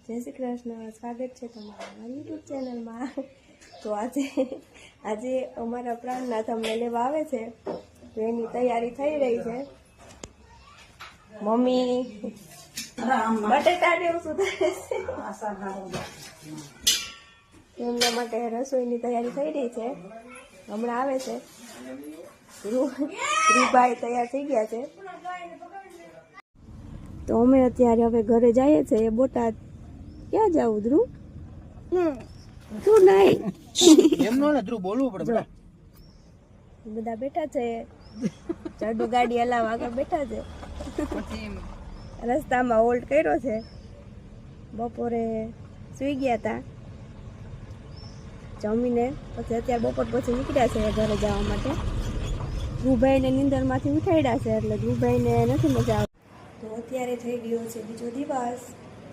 જય શ્રી કૃષ્ણ, સ્વાગત છે તમારા મારી યુટ્યુબ ચેનલમાં। તો આજે અમારા પ્રાણનાથ અમને લેવા આવે છે, તો એની તૈયારી થઈ રહી છે। મમ્મી બટેટા ને એવું સુધારે છે, એમના માટે રસોઈની તૈયારી થઈ રહી છે। હમણાં આવે છે, ધ્રુવભાઈ તૈયાર થઈ ગયા છે। તો અમે અત્યારે હવે ઘરે જઈએ છીએ બોટાદ। ક્યાં જાવ ધ્રુવ? તું નહીં એમનો ને ધ્રુવ બોલવું પડે બધા બેઠા છે, ચડુ ગાડી હલાવવા આગળ બેઠા છે। રસ્તામાં હોલ્ટ કર્યો છે, બપોરે સુઈ ગયા હતા, જમીને પછી અત્યારે બપોર પછી નીકળ્યા છે ઘરે જવા માટે। ધ્રુવભાઈને નીંદરમાંથી ઉઠાડ્યા છે, એટલે ધ્રુવભાઈને નથી મજા આવતી। તો અત્યારે થઈ ગયો છે બીજો દિવસ।